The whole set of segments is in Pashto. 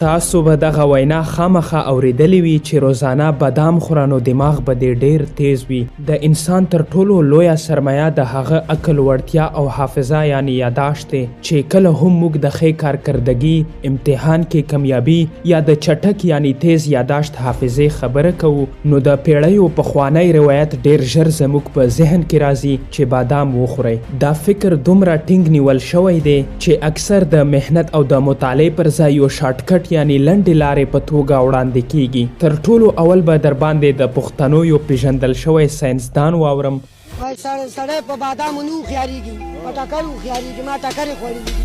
تاسو به دغه وینا خامخا اوریدلی وي چې روزانه بادام خورئ نو دماغ به دې ډیر تیز وي. د انسان تر ټولو لویه سرمایه د هغه عقل وړتیا او حافظه یعنی یاداشت دی چې کله هم موږ د ښې کارکردګي امتحان کې کامیابي یا د چټک یعنی تیز یاداشت حافظې خبره کوو نو د پیړیو پخوانی روایت ډیر ژر زموږ په ذهن کې راځي چې بادام وخورئ. دا فکر دومره ټینګ نیول شوی دی چې اکثر د محنت او د مطالعې پر ځای یو شارټکټ یعنی لنډې لارې په توګه وړاندې کیږي. تر ټولو اول به در باندې د پښتنو یو پیژندل شوی ساینسدان واورم. وای سړی په بادامو نه هوښیارېږي، په ټکر هوښیارېږي، ما ټکرې خوړلي دي.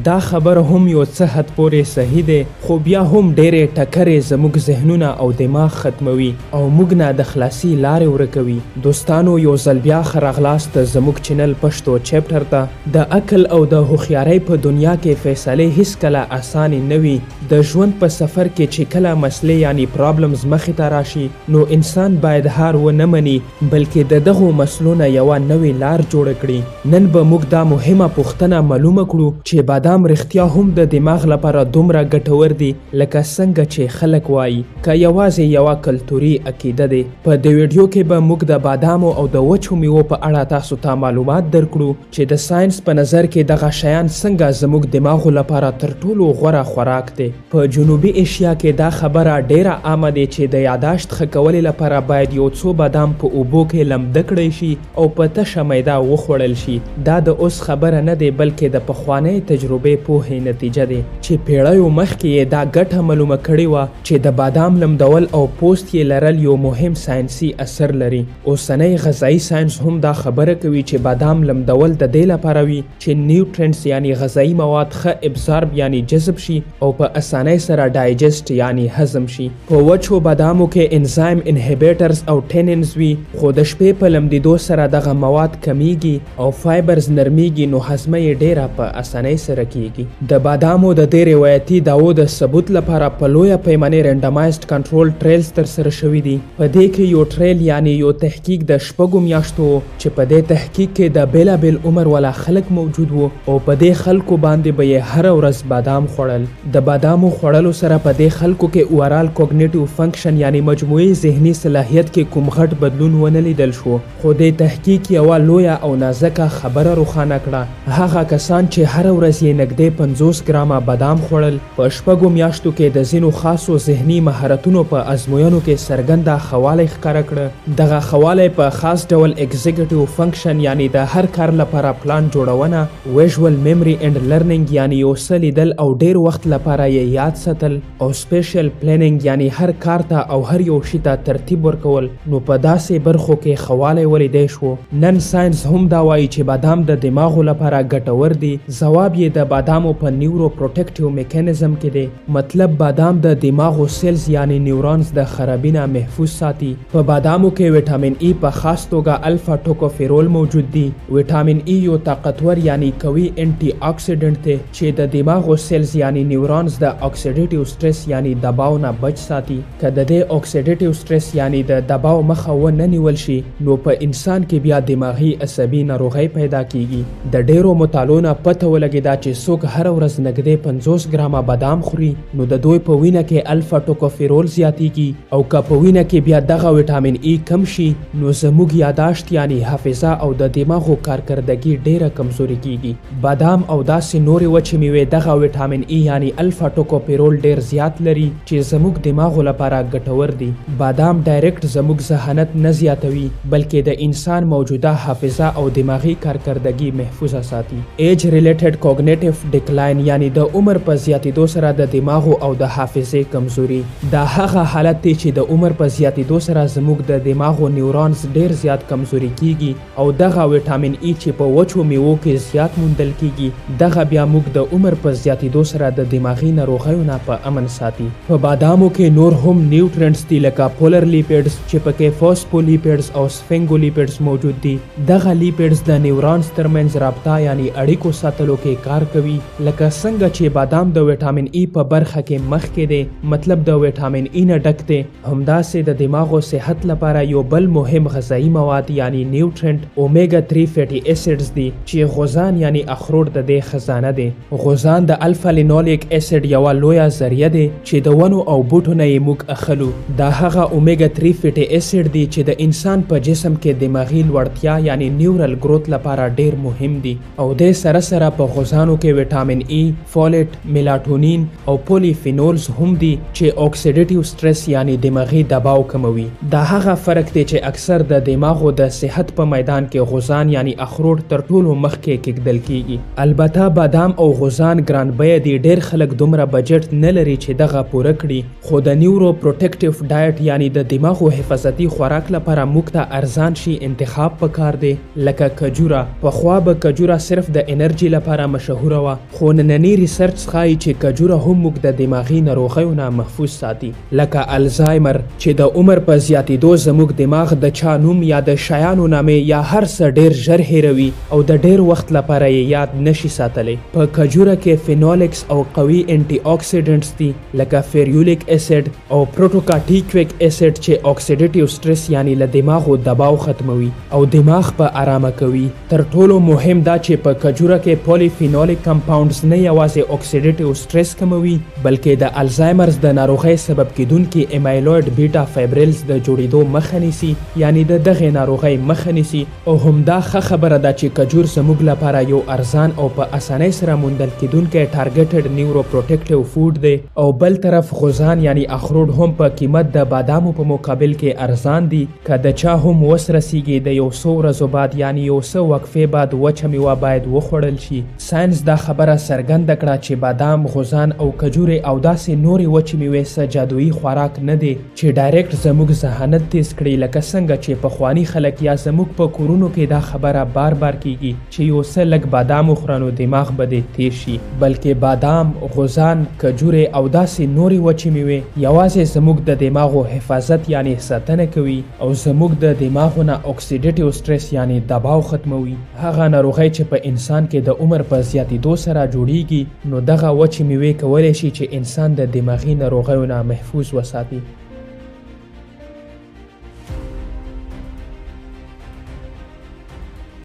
دا خبر هم یو څه حد پورې صحیح دی خو بیا هم ډېرې ټکرې زموږ ذهنونه او دماغ ختموي او موږ نه د خلاصي لارې ورکوي. دوستانو یو ځل بیا ښه راغلاست زموږ چینل پښتو چپټر ته. د عقل او د هوښیارۍ په دنیا کې فیصلې هیڅکله اسانې نه وي. د ژوند په سفر کې چې کله مسلې یعنی پرابلمز مخې ته راشي نو انسان باید هار ونه مني بلکې د دغو مسلو نه یوه نوې لار جوړه کړي. نن به موږ دا مهمه پوښتنه معلومه کړو چې بادام رښتیا هم د دماغ لپاره دومره ګټور دي لکه څنګه چې خلک وایي که یوازې یوه کلتوري عقیده دی. په دې ویډیو کې به موږ د بادامو او د وچو میوو په اړه تاسو ته معلومات درکړو چې د ساينس په نظر کې دغه شیان څنګه زموږ دماغو لپاره تر ټولو غوره خوراک دی. په جنوبي ایشیا کې دا خبره ډیره عامه دی چې د یاداشت ښه کولو لپاره باید یو څو بادام په اوبو کې لمده کړی شي او په تشه میده وخوړل شي. دا د اوس خبره نه دی بلکې د پخوانۍ تجربې پوهې نتیجه دی چې پیړیو مخکې یې دا ګټه معلومه کړې وه چې د بادام لمدول او پوست یې لرل یو مهم ساینسي اثر لري. اوسنی غذایي ساینس هم دا خبره کوي چې بادام لمدول د دې لپاره وي چې نیوټرینټس یعنی غذایي مواد ښه ابزارب یعنی جذب شي او په اسانۍ سره ډایجسټ یعنی هضم شي. په وچو بادامو کې انزایم انهیبیټرز او ټیننز وي خو د شپې په لمدېدو سره دغه مواد کمیږي او فایبرز نرمیږي نو هضمه یې ډیره په اسانۍ سره کیږي. د بادامو د دې روایتي دعوو د ثبوت لپاره په لویه پیمانې رینډمایزډ کنټرول ټریلز ترسره شوي دي. په دې کې یو ټریل یعنی یو تحقیق د 6 میاشتو چې په دې تحقیق کې د بیلابیل عمر والا خلک موجود وو او په دې خلکو باندې به یې هر ورځ بادام خوړل. د بادامو خوړلو سره په دې خلکو کې اوورال کوګنیټیو فنکشن یعنی مجموعي ذهني صلاحیت کې کوم غټ بدلون ونه لیدل شو خو دې تحقیق یوه لویه او نازکه خبره روښانه کړه. هغه کسان چې هر ورځ یې نږدې 50 ګرامه بادام خوړل په 6 میاشتو کې د ځینو خاصو ذهني مهارتونو په ازموینو کې څرګنده ښهوالی ښکاره کړه. دغه ښهوالی په خاص ډول ایگزیکټیو فنکشن یعنی د هر کار لپاره پلان جوړونه، ویژوال میموري اینډ لرنینګ یعنی یو څه لیدل او ډیر وخت لپاره یې یاد ساتل او سپیشل پلانینګ یعنی هر کار ته او هر یو شي ته ترتیب ورکول. نو په داسې برخو کې ښهوالی ولیدی شو. نن ساينس هم دا وایي چې بادام د دماغو لپاره ګټور دي. ځواب یې د بادامو په نیورو پروټیکټیو میکانیزم کې دی. مطلب بادام د دماغو سیلز یعنی نیورونز د خرابي نه محفوظ ساتي. په بادامو کې ویټامین ای په خاص توګه الفا ټوکوفیرول موجود دی. ویټامین ای یو طاقتور یعنی قوي انټي اکسیډنټ دی چې د دماغو سیلز یعنی نیورونز د اکسیډیټیو سټرس یعنی دباو نه بچ ساتي. که د دې اکسیډیټیو سټرس یعنی د دباو مخه ونه نیول شي نو په انسان کې بیا دماغي عصبي ناروغۍ پیدا کیږي. د ډیرو مطالعو نه پته ولګېده چې څوک هر ورځ نږدې 50 ګرامه بادام خوري نو د دوی په وینه کې الفا ټوکوفیرول زیاتیږي او که په وینه کې بیا دغه ویټامین ای کم شي نو زموږ یاداشت یعنی حافظه او د دماغو کارکردګي ډیره کمزوري کیږي. بادام او داسې نورې وچې میوې دغه ویټامین ای یعنی الفا ټوکوفیرول ډیر زیات لري چې زموږ دماغو لپاره ګټور دي. بادام ډایرکټ زموږ ذهانت نه زیاتوي بلکې د انسان موجوده حافظه او دماغي کارکردګي محفوظه ساتي. ایج ریلیټډ کوګنیټیو ډیکلاین یعنی د عمر په زیاتېدو سره د دماغو او د حافظې کمزوري. دا هغه حالت دی چې د عمر په زیاتېدو سره زموږ د دماغو نیورونز ډیر زیات کمزوري کیږي او دغه ویټامین ای چې په وچو میوو کې زیات موندل کیږي دغه بیا موږ د عمر په زیاتېدو سره د دماغي ناروغیو نه په امن ساتي. په بادامو کې نور هم نیوټرینټس دي لکه پولر لیپیډز چې پکې فوسفولیپیډز او سفنګولیپیډز موجود دي. دغه لیپیډز د نیورونز ترمنځ رابطه یعنی اړیکو ساتلو کې کار کار کوي، لکه څنګه چې بادام د ویټامین ای په برخه کې مخکې دی، مطلب د ویټامین ای نه ډک دی، همداسې د دماغ او صحت لپاره یو بل مهم غذایی مواد یعنی نیوټرنټ اومیګا 3 فیټي اسیډز دي چې غوزان یعنی اخروټ د دې خزانه دی. غوزان د الفا لینولیک اسید یوه لویه ذریعه دی چې د ونو او بوټو نه یې موږ اخلو. دا هغه اومیګا 3 فیټي اسید دی چې د انسان په جسم کې دماغي لوړتیا یعنی نیورل گروث لپاره ډیر مهم دي، او د سره سره په غوزانو کې ویټامین ای، فولیټ، میلاټونین او پولیفینولز هم دي چې اکسیډیټیو سټرس یعنی دماغي دباو کموي. دا هغه فرق دی چې اکثر د دماغ او د صحت په میدان کې غوزان یعنی اخروټ تر ټولو مخکې کېږدل کیږي. البته بادام او غوزان ګران بیه دي، ډیر خلک دومره بجټ نه لري چې دغه پوره کړي، خو د نیورو پروټیکټیو ډایټ یعنی د دماغو حفاظتي خوراک لپاره موږ ته ارزان شي انتخاب پکار دی، لکه کجوره. پخوا به کجوره صرف د انرژي لپاره مشهوره وه، خو نننی ریسرچ ښایي چې کجوره هم موږ د دماغي ناروغیو نه محفوظ ساتي، لکه الزایمر چې د عمر په زیاتېدو زموږ دماغ د چا نوم یا د شیانو نامې یا هر څه ډیر ژر هیروي او د ډیر وخت لپاره یې یاد نشي ساتلی. په کجوره کې فینولیکس او قوي انټي اکسیډنټس دي لکه فیریولیک اسید او پروټوکاټیکویک اسید چې اکسیډیټیو سټرس یعنی له دماغو دباو ختموي او دماغ په آرامه کوي. تر ټولو مهم دا چې په کجوره کې پولیفینولیک کمپاونډز نه یوازې اکسیډیټیو سټرس کموي بلکې د الزایمرز د ناروغۍ سبب کیدونکي ایمایلوید بیټا فایبریلز د جوړېدو مخه نیسي، یعنی د دغې ناروغۍ مخه نیسي. او همدا ښه خبره ده چې کجور زموږ لپاره یو ارزان او په اسانۍ سره موندل کیدونکی ټارګټډ نیورو پروټیکټیو فوډ دی، او بل طرف غوزان یعنی اخروټ هم په قیمت د بادامو په مقابل کې ارزان دي. که د چا هم وس رسیږي د یو څو ورځو بعد یعنی یو څه وقفې بعد وچه میوه باید وخوړل شي. ساینس دا خبره څرګنده کړه چې بادام، غوزان او کجورې او داسې نورې وچې میوې څه جادویي خوراک نه دی چې ډایرکټ زموږ ذهانت تیز کړي، لکه څنګه چې پخواني خلک یا زموږ په کورونو کې دا خبره بار بار کیږي چې یو څه لږ بادام وخوره نو دماغ به دې تیز شي، بلکې بادام، غوزان، کجورې او داسې نورې وچې میوې یوازې زموږ د دماغو حفاظت یعنی ساتنه کوي او زموږ د دماغو نه اکسیډیټیو سټرس یعنی دباو ختموي. هغه ناروغۍ چې په انسان کې د عمر په زیاتېدو سره جوړیږي، نو دغه وچې میوې کولی شي چې انسان د دماغي ناروغیو نه محفوظ وساتي.